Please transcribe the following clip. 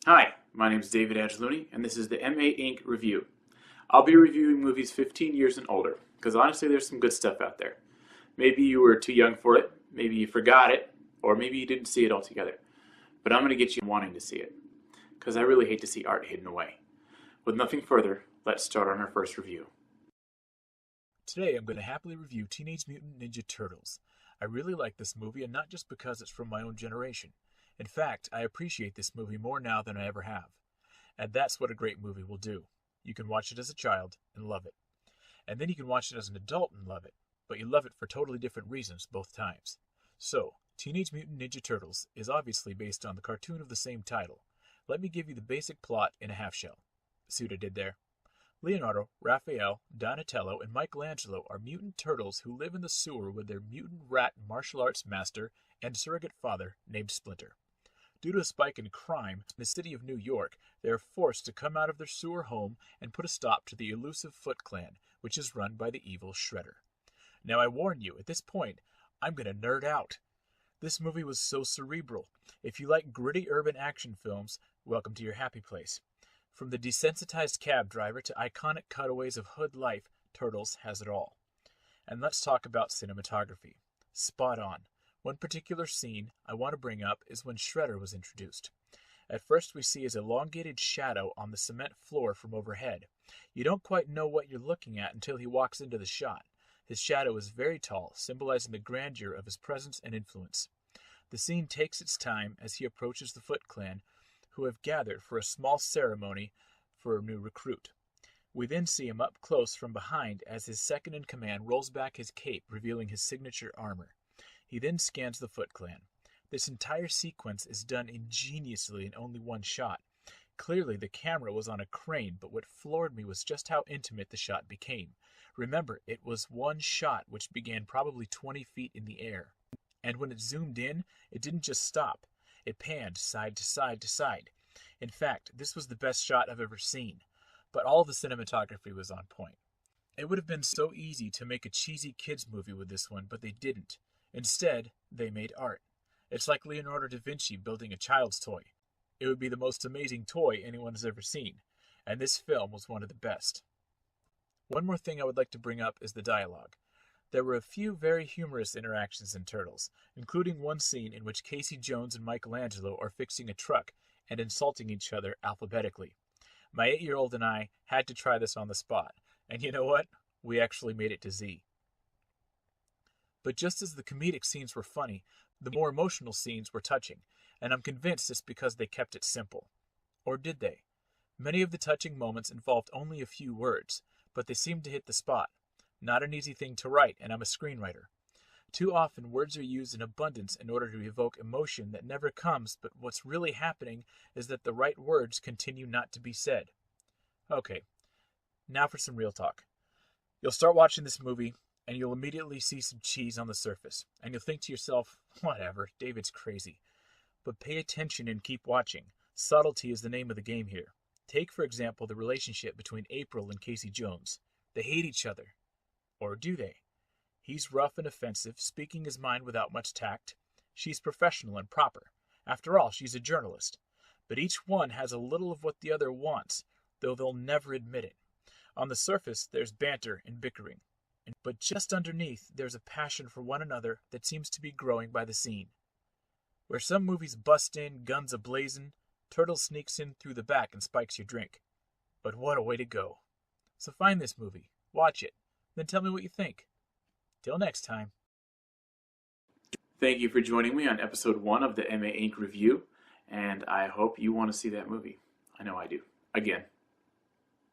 Hi, my name is David Angeloni, and this is the MA Inc. Review. I'll be reviewing movies 15 years and older, because honestly there's some good stuff out there. Maybe you were too young for it, maybe you forgot it, or maybe you didn't see it altogether. But I'm going to get you wanting to see it, because I really hate to see art hidden away. With nothing further, let's start on our first review. Today I'm going to happily review Teenage Mutant Ninja Turtles. I really like this movie, and not just because it's from my own generation. In fact, I appreciate this movie more now than I ever have. And that's what a great movie will do. You can watch it as a child and love it. And then you can watch it as an adult and love it. But you love it for totally different reasons both times. So, Teenage Mutant Ninja Turtles is obviously based on the cartoon of the same title. Let me give you the basic plot in a half-shell. See what I did there? Leonardo, Raphael, Donatello, and Michelangelo are mutant turtles who live in the sewer with their mutant rat martial arts master and surrogate father named Splinter. Due to a spike in crime in the city of New York, they are forced to come out of their sewer home and put a stop to the elusive Foot Clan, which is run by the evil Shredder. Now I warn you, at this point, I'm going to nerd out. This movie was so cerebral. If you like gritty urban action films, welcome to your happy place. From the desensitized cab driver to iconic cutaways of hood life, Turtles has it all. And let's talk about cinematography. Spot on. One particular scene I want to bring up is when Shredder was introduced. At first we see his elongated shadow on the cement floor from overhead. You don't quite know what you're looking at until he walks into the shot. His shadow is very tall, symbolizing the grandeur of his presence and influence. The scene takes its time as he approaches the Foot Clan, who have gathered for a small ceremony for a new recruit. We then see him up close from behind as his second-in-command rolls back his cape, revealing his signature armor. He then scans the Foot Clan. This entire sequence is done ingeniously in only one shot. Clearly the camera was on a crane, but what floored me was just how intimate the shot became. Remember, it was one shot which began probably 20 feet in the air. And when it zoomed in, it didn't just stop. It panned side to side to side. In fact, this was the best shot I've ever seen. But all the cinematography was on point. It would have been so easy to make a cheesy kids movie with this one, but they didn't. Instead, they made art. It's like Leonardo da Vinci building a child's toy. It would be the most amazing toy anyone has ever seen, and this film was one of the best. One more thing I would like to bring up is the dialogue. There were a few very humorous interactions in Turtles, including one scene in which Casey Jones and Michelangelo are fixing a truck and insulting each other alphabetically. My 8-year-old and I had to try this on the spot, and you know what? We actually made it to Z. But just as the comedic scenes were funny, the more emotional scenes were touching, and I'm convinced it's because they kept it simple. Or did they? Many of the touching moments involved only a few words, but they seemed to hit the spot. Not an easy thing to write, and I'm a screenwriter. Too often words are used in abundance in order to evoke emotion that never comes, but what's really happening is that the right words continue not to be said. Okay, now for some real talk. You'll start watching this movie, and you'll immediately see some cheese on the surface, and you'll think to yourself, whatever, David's crazy. But pay attention and keep watching. Subtlety is the name of the game here. Take, for example, the relationship between April and Casey Jones. They hate each other. Or do they? He's rough and offensive, speaking his mind without much tact. She's professional and proper. After all, she's a journalist. But each one has a little of what the other wants, though they'll never admit it. On the surface, there's banter and bickering. But just underneath, there's a passion for one another that seems to be growing by the scene. Where some movies bust in, guns a-blazing, Turtle sneaks in through the back and spikes your drink. But what a way to go. So find this movie, watch it, then tell me what you think. Till next time. Thank you for joining me on episode 1 of the MA Inc. Review, and I hope you want to see that movie. I know I do. Again,